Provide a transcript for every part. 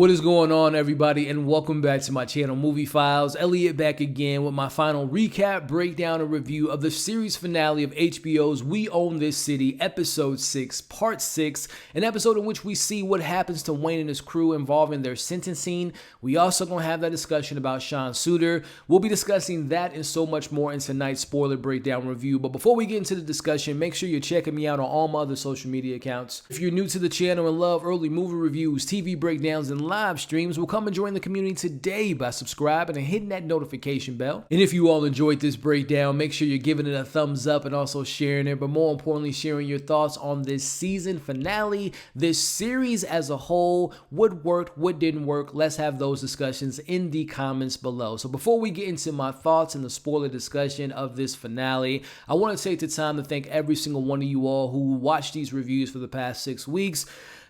What is going on, everybody, and welcome back to my channel, Movie Files. Elliot back again with my final recap, breakdown, and review of the series finale of HBO's We Own This City, Episode 6, Part 6, an episode in which we see what happens to Wayne and his crew involving their sentencing. We also going to have that discussion about Sean Suiter. We'll be discussing that and so much more in tonight's spoiler breakdown review. But before we get into the discussion, make sure you're checking me out on all my other social media accounts. If you're new to the channel and love early movie reviews, TV breakdowns, and live streams, will come and join the community today by subscribing and hitting that notification bell. And if you all enjoyed this breakdown, make sure you're giving it a thumbs up and also sharing it, but more importantly, sharing your thoughts on this season finale, this series as a whole. What worked, what didn't work? Let's have those discussions in the comments below. So before we get into my thoughts and the spoiler discussion of this finale, I want to take the time to thank every single one of you all who watched these reviews for the past 6 weeks.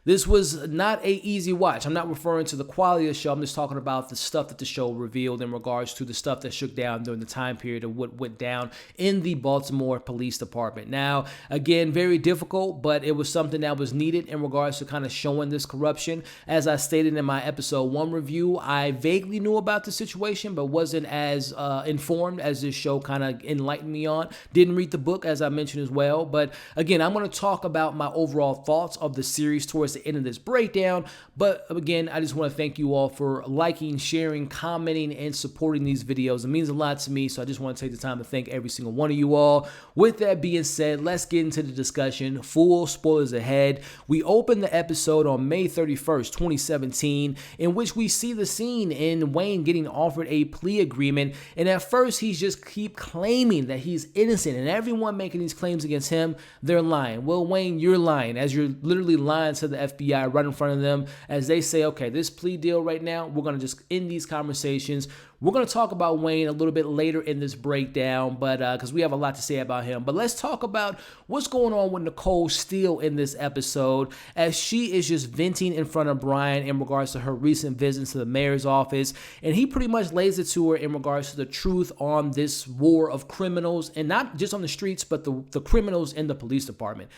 This was not an easy watch. I'm not referring to the quality of the show. I'm just talking about the stuff that the show revealed in regards to the stuff that shook down during the time period of what went down in the Baltimore Police Department. Now, again, very difficult, but it was something that was needed in regards to kind of showing this corruption. As I stated in my episode 1 review, I vaguely knew about the situation, but wasn't as informed as this show kind of enlightened me on. Didn't read the book, as I mentioned as well. But again, I'm going to talk about my overall thoughts of the series towards the end of this breakdown. But again, I just want to thank you all for liking, sharing, commenting, and supporting these videos. It means a lot to me, so I just want to take the time to thank every single one of you all. With that being said, let's get into the discussion. Full spoilers ahead. We open the episode on May 31st, 2017, in which we see the scene in Wayne getting offered a plea agreement, and at first he's just keep claiming that he's innocent, and everyone making these claims against him, they're lying. Well, Wayne, you're lying, as you're literally lying to the FBI right in front of them as they say, okay, this plea deal right now, we're going to just end these conversations. We're going to talk about Wayne a little bit later in this breakdown, but because we have a lot to say about him. But let's talk about what's going on with Nicole Steele in this episode, as she is just venting in front of Brian in regards to her recent visits to the mayor's office. And he pretty much lays it to her in regards to the truth on this war of criminals, and not just on the streets, but the criminals in the police department.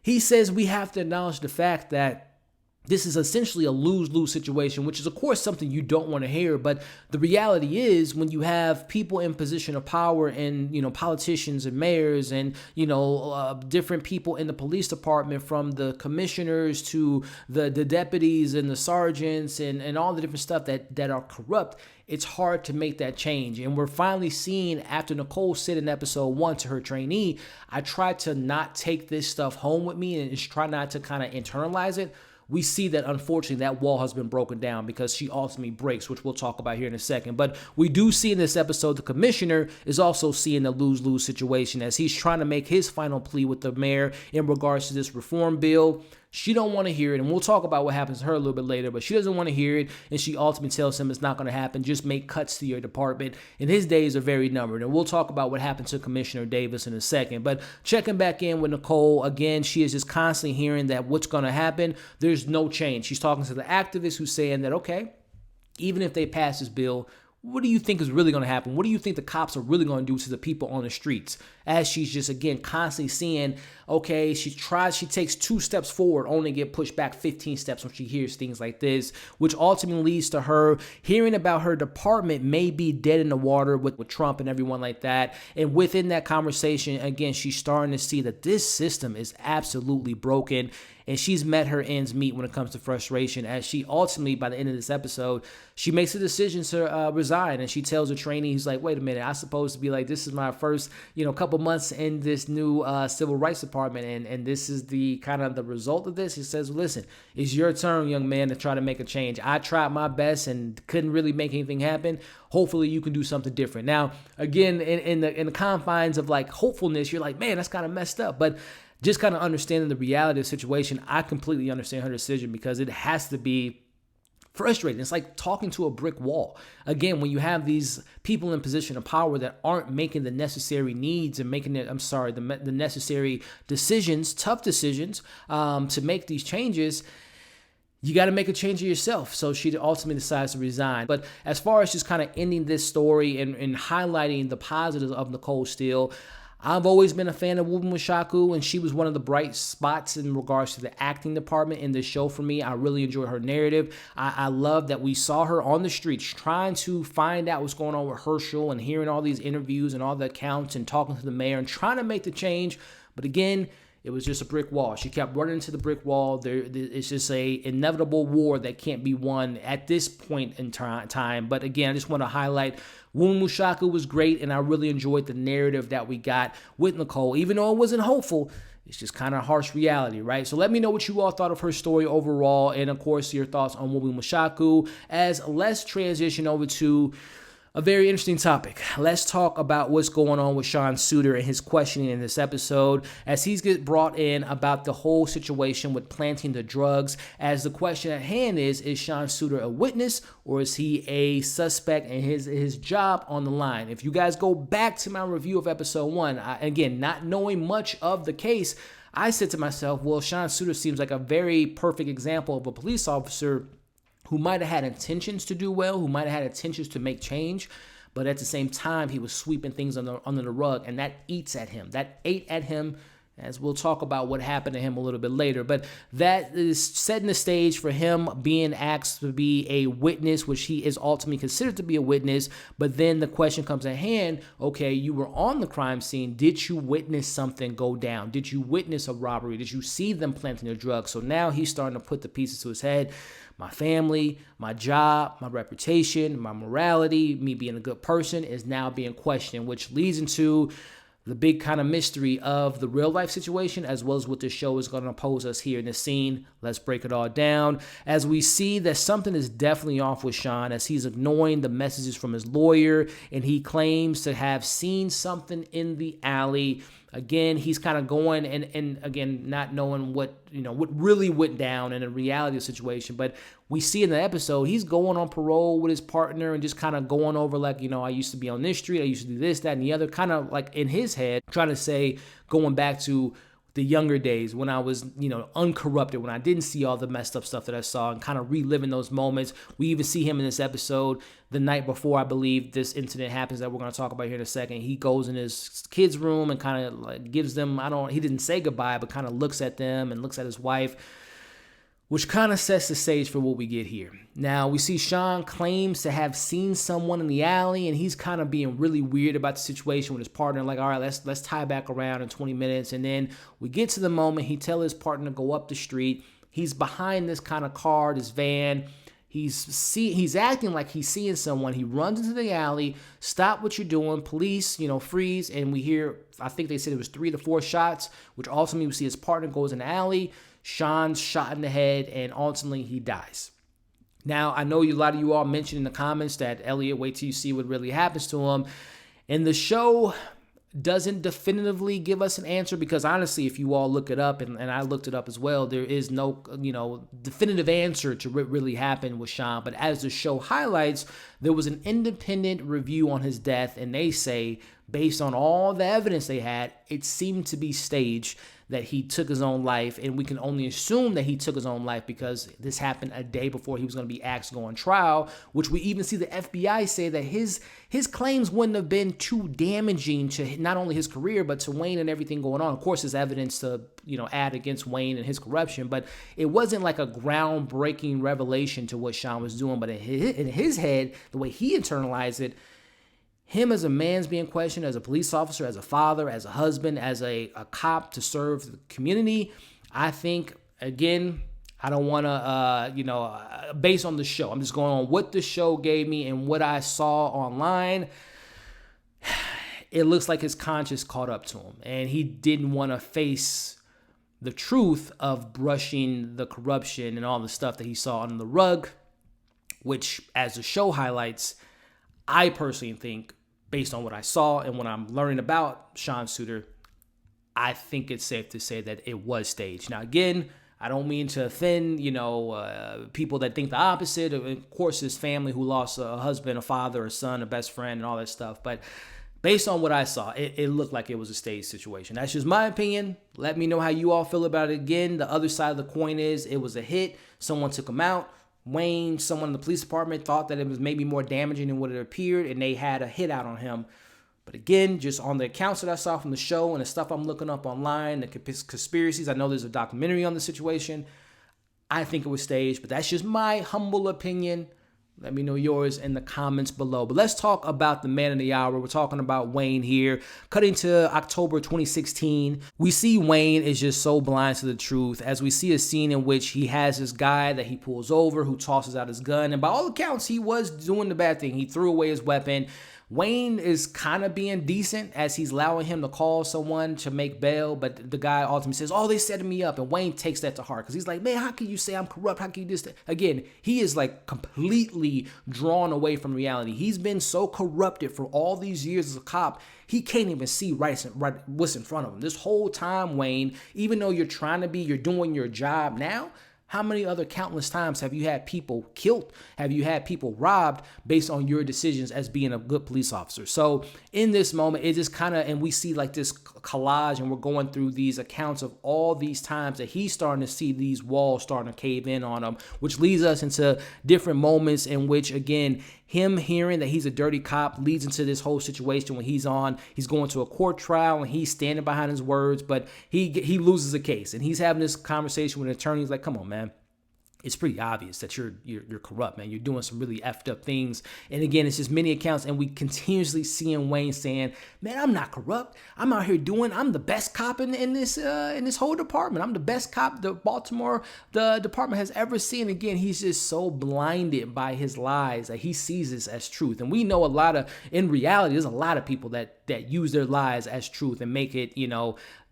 He says we have to acknowledge the fact that this is essentially a lose-lose situation, which is, of course, something you don't want to hear. But the reality is, when you have people in position of power and, politicians and mayors and, different people in the police department, from the commissioners to the deputies and the sergeants and all the different stuff that are corrupt, it's hard to make that change. And we're finally seeing, after Nicole said in episode 1 to her trainee, I tried to not take this stuff home with me and just try not to kind of internalize it. We see that, unfortunately, that wall has been broken down because she ultimately breaks, which we'll talk about here in a second. But we do see in this episode the commissioner is also seeing the lose-lose situation as he's trying to make his final plea with the mayor in regards to this reform bill. She don't want to hear it, and we'll talk about what happens to her a little bit later, but she doesn't want to hear it, and she ultimately tells him it's not going to happen. Just make cuts to your department, and his days are very numbered. And we'll talk about what happened to Commissioner Davis in a second. But checking back in with Nicole, again, she is just constantly hearing that what's going to happen, there's no change. She's talking to the activists who's saying that, okay, even if they pass this bill, what do you think is really going to happen? What do you think the cops are really going to do to the people on the streets? As she's just, again, constantly seeing, okay, she takes 2 steps forward, only get pushed back 15 steps when she hears things like this, which ultimately leads to her hearing about her department may be dead in the water with Trump and everyone like that. And within that conversation, again, she's starting to see that this system is absolutely broken. And she's met her ends meet when it comes to frustration, as she ultimately, by the end of this episode, she makes a decision to resign. And she tells her trainee, he's like, wait a minute, I'm supposed to be like, this is my first, couple months in this new civil rights department. And this is the kind of the result of this. He says, listen, it's your turn, young man, to try to make a change. I tried my best and couldn't really make anything happen. Hopefully you can do something different. Now, again, in the confines of like hopefulness, you're like, man, that's kind of messed up. But just kind of understanding the reality of the situation, I completely understand her decision because it has to be frustrating. It's like talking to a brick wall. Again, when you have these people in position of power that aren't making the necessary needs and making it, the necessary decisions, tough decisions to make these changes, you got to make a change of yourself. So she ultimately decides to resign. But as far as just kind of ending this story and highlighting the positives of Nicole Steele, I've always been a fan of Wunmi Mosaku, and she was one of the bright spots in regards to the acting department in this show for me. I really enjoy her narrative. I love that we saw her on the streets trying to find out what's going on with Herschel and hearing all these interviews and all the accounts and talking to the mayor and trying to make the change. But again, it was just a brick wall. She kept running into the brick wall. It's just a inevitable war that can't be won at this point in time. But again, I just want to highlight Wunmi Mosaku was great, and I really enjoyed the narrative that we got with Nicole. Even though it wasn't hopeful, it's just kind of harsh reality, right? So let me know what you all thought of her story overall, and of course, your thoughts on Wunmi Mosaku. As let's transition over to a very interesting topic. Let's talk about what's going on with Sean Suiter and his questioning in this episode as he's get brought in about the whole situation with planting the drugs. As the question at hand is Sean Suiter a witness or is he a suspect and his job on the line? If you guys go back to my review of episode 1, again, not knowing much of the case, I said to myself, well, Sean Suiter seems like a very perfect example of a police officer who might have had intentions to do well, who might have had intentions to make change, but at the same time, he was sweeping things under the rug, and that eats at him. That ate at him, as we'll talk about what happened to him a little bit later. But that is setting the stage for him being asked to be a witness, which he is ultimately considered to be a witness. But then the question comes at hand, okay, you were on the crime scene. Did you witness something go down? Did you witness a robbery? Did you see them planting the drugs? So now he's starting to put the pieces to his head. My family, my job, my reputation, my morality, me being a good person is now being questioned, which leads into the big kind of mystery of the real life situation as well as what this show is going to pose us here in this scene. Let's break it all down as we see that something is definitely off with Sean as he's ignoring the messages from his lawyer and he claims to have seen something in the alley. Again, he's kind of going and again, not knowing what really went down in the reality of the situation. But we see in the episode, he's going on parole with his partner and just kind of going over like, I used to be on this street. I used to do this, that, and the other, kind of like in his head, trying to say, going back to the younger days when I was, uncorrupted, when I didn't see all the messed up stuff that I saw and kind of reliving those moments. We even see him in this episode the night before, I believe, this incident happens that we're going to talk about here in a second. He goes in his kid's room and kind of like gives them, he didn't say goodbye, but kind of looks at them and looks at his wife, which kind of sets the stage for what we get here. Now, we see Sean claims to have seen someone in the alley, and he's kind of being really weird about the situation with his partner. Like, all right, let's tie back around in 20 minutes. And then we get to the moment he tells his partner to go up the street. He's behind this kind of car, this van. He's acting like he's seeing someone. He runs into the alley. Stop what you're doing. Police, freeze. And we hear, I think they said it was 3 to 4 shots, which ultimately we see his partner goes in the alley. Sean's shot in the head, and ultimately he dies. Now, I know a lot of you all mentioned in the comments that Elliot, wait till you see what really happens to him. And the show doesn't definitively give us an answer because honestly, if you all look it up, and I looked it up as well, there is no, definitive answer to what really happened with Sean. But as the show highlights, there was an independent review on his death, and they say, based on all the evidence they had, it seemed to be staged, that he took his own life, and we can only assume that he took his own life because this happened a day before he was going to be asked to go on trial, which we even see the FBI say that his claims wouldn't have been too damaging to not only his career, but to Wayne and everything going on. Of course, there's evidence to, add against Wayne and his corruption, but it wasn't like a groundbreaking revelation to what Sean was doing. But in his head, the way he internalized it, him as a man's being questioned, as a police officer, as a father, as a husband, as a cop to serve the community. I think, again, I don't want to, based on the show, I'm just going on what the show gave me and what I saw online. It looks like his conscience caught up to him, and he didn't want to face the truth of brushing the corruption and all the stuff that he saw under the rug, which, as the show highlights, I personally think, based on what I saw and what I'm learning about Sean Suiter, I think it's safe to say that it was staged. Now, again, I don't mean to offend, people that think the opposite. Of course, his family who lost a husband, a father, a son, a best friend, and all that stuff. But based on what I saw, it looked like it was a staged situation. That's just my opinion. Let me know how you all feel about it. Again, the other side of the coin is it was a hit. Someone took him out. Wayne, someone in the police department, thought that it was maybe more damaging than what it appeared, and they had a hit out on him. But again, just on the accounts that I saw from the show and the stuff I'm looking up online, the conspiracies, I know there's a documentary on the situation, I think it was staged, but that's just my humble opinion. Let me know yours in the comments below. But let's talk about the man of the hour. We're talking about Wayne here. Cutting to October 2016, we see Wayne is just so blind to the truth as we see a scene in which he has this guy that he pulls over who tosses out his gun. And by all accounts, he was doing the bad thing. He threw away his weapon. Wayne is kind of being decent as he's allowing him to call someone to make bail, but the guy ultimately says, oh, they setting me up, and Wayne takes that to heart because he's like, man, how can you say I'm corrupt? How can you do this? Again, he is like completely drawn away from reality. He's been so corrupted for all these years as a cop, he can't even see right what's in front of him. This whole time, Wayne, even though you're doing your job now, how many other countless times have you had people killed? Have you had people robbed based on your decisions as being a good police officer? So in this moment, it just kind of, and we see like this collage and we're going through these accounts of all these times that he's starting to see these walls starting to cave in on him, which leads us into different moments in which, again, him hearing that he's a dirty cop leads into this whole situation when he's going to a court trial and he's standing behind his words, but he loses a case and he's having this conversation with an attorney. He's like, come on, man. It's pretty obvious that you're corrupt, man. You're doing some really effed up things. And again, it's just many accounts, and we continuously seeing Wayne saying, man, I'm not corrupt. I'm out here I'm the best cop in this whole department. I'm the best cop the department has ever seen. Again, he's just so blinded by his lies that he sees this as truth. And we know in reality, there's a lot of people that use their lies as truth and make it,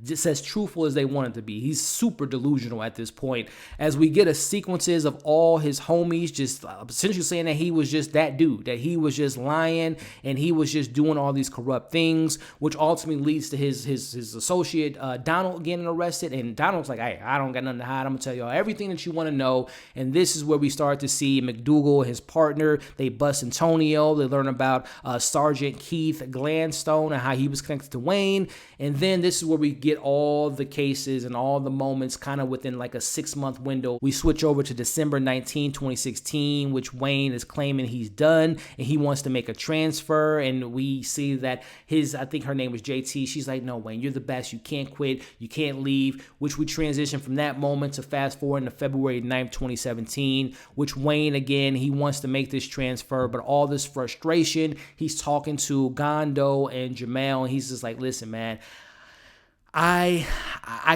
just as truthful as they want it to be. He's super delusional at this point as we get a sequences of all his homies just essentially saying that he was just that dude, that he was just lying and he was just doing all these corrupt things, which ultimately leads to his associate Donald getting arrested. And Donald's like, hey, I don't got nothing to hide. I'm gonna tell y'all everything that you want to know. And this is where we start to see McDougal, his partner. They bust Antonio. They learn about Sergeant Keith Gladstone and how he was connected to Wayne. And then this is where we get all the cases and all the moments kind of within like a 6-month window. We switch over to December 19, 2016, which Wayne is claiming he's done and he wants to make a transfer. And we see that I think her name was JT. She's like, no, Wayne, you're the best. You can't quit. You can't leave, which we transition from that moment to fast forward to February 9th, 2017, which Wayne, again, he wants to make this transfer, but all this frustration, he's talking to Gondo and Jamal, and he's just like, listen, man, I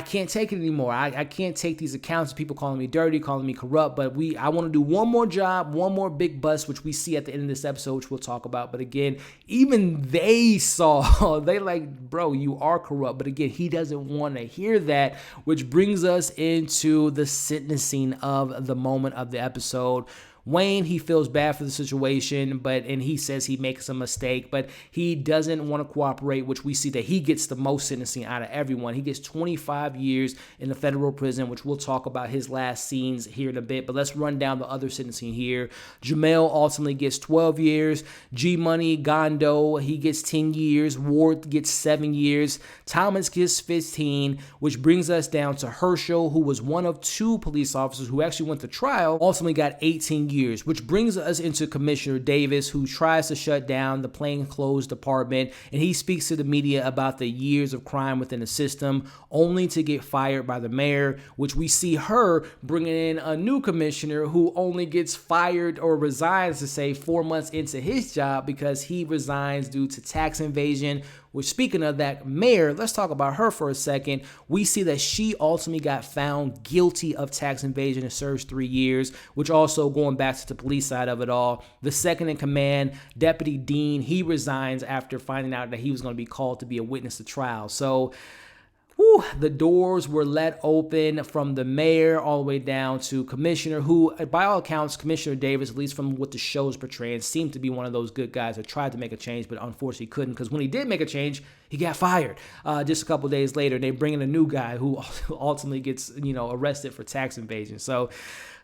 can't take it anymore. I can't take these accounts of people calling me dirty, calling me corrupt, but I want to do one more job, one more big bust, which we see at the end of this episode, which we'll talk about. But again, even they like, bro, you are corrupt. But again, he doesn't want to hear that, which brings us into the sentencing of the moment of the episode. Wayne, he feels bad for the situation, and he says he makes a mistake, but he doesn't want to cooperate, which we see that he gets the most sentencing out of everyone. He gets 25 years in the federal prison, which we'll talk about his last scenes here in a bit, but let's run down the other sentencing here. Jamel ultimately gets 12 years. G-Money, Gondo, he gets 10 years. Ward gets 7 years. Thomas gets 15, which brings us down to Herschel, who was one of 2 police officers who actually went to trial, ultimately got 18 years, which brings us into Commissioner Davis, who tries to shut down the plainclothes department, and he speaks to the media about the years of crime within the system, only to get fired by the mayor, which we see her bringing in a new commissioner who only gets fired or resigns to say 4 months into his job because he resigns due to tax evasion. Which, speaking of that mayor, let's talk about her for a second. We see that she ultimately got found guilty of tax evasion and serves 3 years, which also going back to the police side of it all. The second in command, Deputy Dean, he resigns after finding out that he was going to be called to be a witness to trial. So, the doors were let open from the mayor all the way down to commissioner, who, by all accounts, Commissioner Davis, at least from what the show is portraying, seemed to be one of those good guys that tried to make a change, but unfortunately couldn't, because when he did make a change, he got fired just a couple days later. And they bring in a new guy who ultimately gets, arrested for tax evasion. So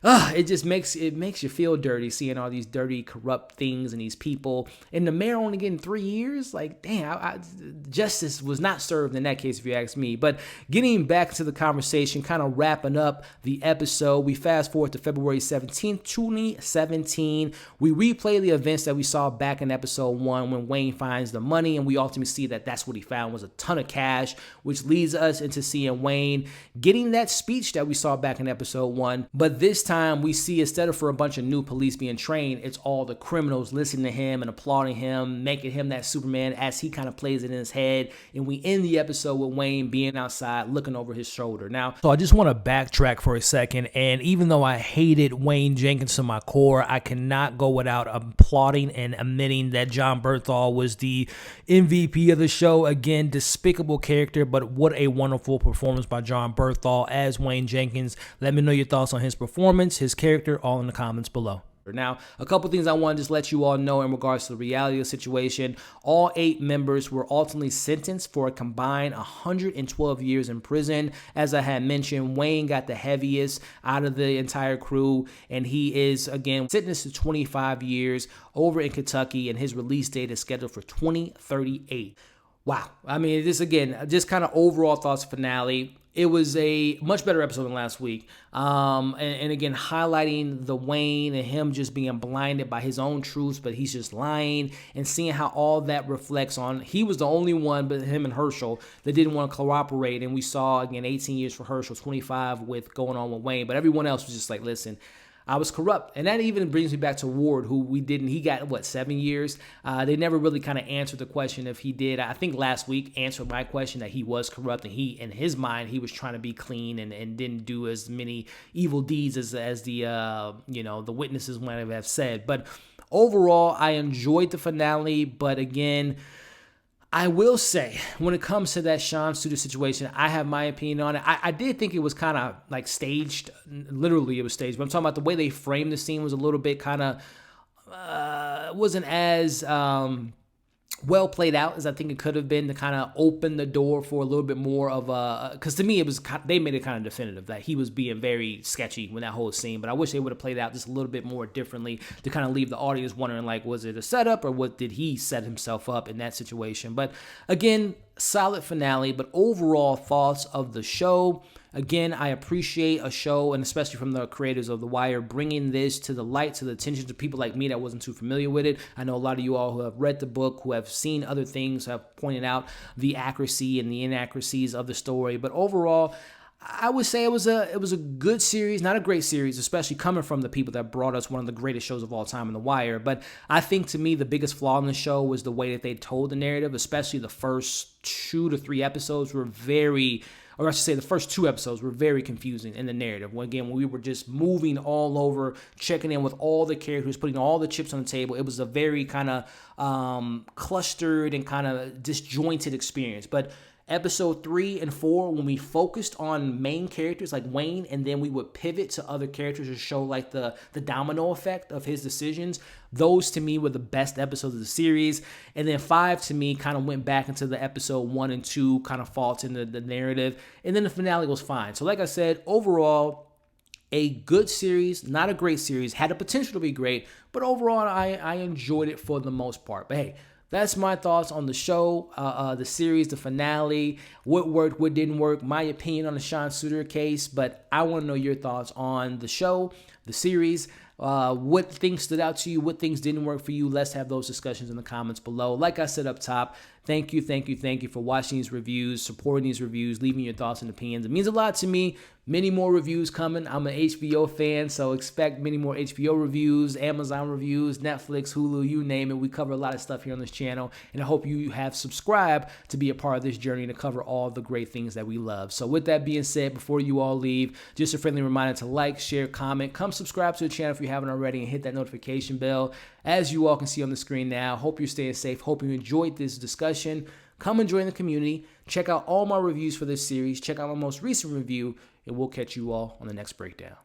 it just makes you feel dirty seeing all these dirty, corrupt things and these people. And the mayor only getting 3 years. Like, damn, justice was not served in that case, if you ask me. But getting back to the conversation, kind of wrapping up the episode, we fast forward to February 17th, 2017. We replay the events that we saw back in episode 1 when Wayne finds the money, and we ultimately see that that's what he found was a ton of cash, which leads us into seeing Wayne getting that speech that we saw back in episode 1. But this time we see, instead of for a bunch of new police being trained, it's all the criminals listening to him and applauding him, making him that Superman as he kind of plays it in his head. And we end the episode with Wayne being outside looking over his shoulder. Now, so I just want to backtrack for a second. And even though I hated Wayne Jenkins to my core, I cannot go without applauding and admitting that Jon Bernthal was the MVP of the show. Again, despicable character, but what a wonderful performance by Jon Bernthal as Wayne Jenkins. Let me know your thoughts on his performance, his character, all in the comments below. Now, a couple things I want to just let you all know in regards to the reality of the situation. All 8 members were ultimately sentenced for a combined 112 years in prison. As I had mentioned, Wayne got the heaviest out of the entire crew, and he is, again, sentenced to 25 years over in Kentucky, and his release date is scheduled for 2038. Wow. I mean, this, again, just kind of overall thoughts finale. It was a much better episode than last week. And again, highlighting the Wayne and him just being blinded by his own truths, but he's just lying, and seeing how all that reflects on, he was the only one, but him and Herschel, that didn't want to cooperate. And we saw, again, 18 years for Herschel, 25 with going on with Wayne, but everyone else was just like, listen, I was corrupt. And that even brings me back to Ward, who he got, 7 years? They never really kind of answered the question if he did. I think last week answered my question that he was corrupt, and he, in his mind, he was trying to be clean and didn't do as many evil deeds as the the witnesses might have said. But overall, I enjoyed the finale, but again, I will say, when it comes to that Sean Suter situation, I have my opinion on it. I did think it was kind of like staged. Literally, it was staged. But I'm talking about the way they framed the scene was a little bit kind of, wasn't as well played out as I think it could have been, to kind of open the door for a little bit more of a, because to me it was, they made it kind of definitive that he was being very sketchy when that whole scene, but I wish they would have played out just a little bit more differently to kind of leave the audience wondering, like, was it a setup or what did he set himself up in that situation? But again, solid finale. But overall thoughts of the show, again, I appreciate a show, and especially from the creators of The Wire, bringing this to the light, to the attention to people like me that wasn't too familiar with it. I know a lot of you all who have read the book, who have seen other things, have pointed out the accuracy and the inaccuracies of the story. But overall, I would say it was a good series, not a great series, especially coming from the people that brought us one of the greatest shows of all time in The Wire. But I think, to me, the biggest flaw in the show was the way that they told the narrative, especially the first 2 to 3 episodes were very, or I should say the first 2 episodes were very confusing in the narrative. When we were just moving all over, checking in with all the characters, putting all the chips on the table, it was a very kind of clustered and kind of disjointed experience. But episode 3 and 4, when we focused on main characters like Wayne, and then we would pivot to other characters to show like the domino effect of his decisions, those to me were the best episodes of the series. And then 5 to me kind of went back into the episode 1 and 2 kind of faults in the narrative. And then the finale was fine. So like I said, overall, a good series, not a great series, had the potential to be great, but overall I enjoyed it for the most part. But hey, that's my thoughts on the show, the series, the finale, what worked, what didn't work, my opinion on the Sean Suter case. But I want to know your thoughts on the show, the series, what things stood out to you, what things didn't work for you. Let's have those discussions in the comments below. Like I said up top, thank you for watching these reviews, supporting these reviews, leaving your thoughts and opinions. It means a lot to me. Many more reviews coming. I'm an HBO fan, so expect many more HBO reviews, Amazon reviews, Netflix, Hulu, you name it. We cover a lot of stuff here on this channel, and I hope you have subscribed to be a part of this journey to cover all the great things that we love. So with that being said, before you all leave, just a friendly reminder to like, share, comment, come subscribe to the channel if you haven't already, and hit that notification bell. As you all can see on the screen now, hope you're staying safe. Hope you enjoyed this discussion. Come and join the community. Check out all my reviews for this series. Check out my most recent review, and we'll catch you all on the next breakdown.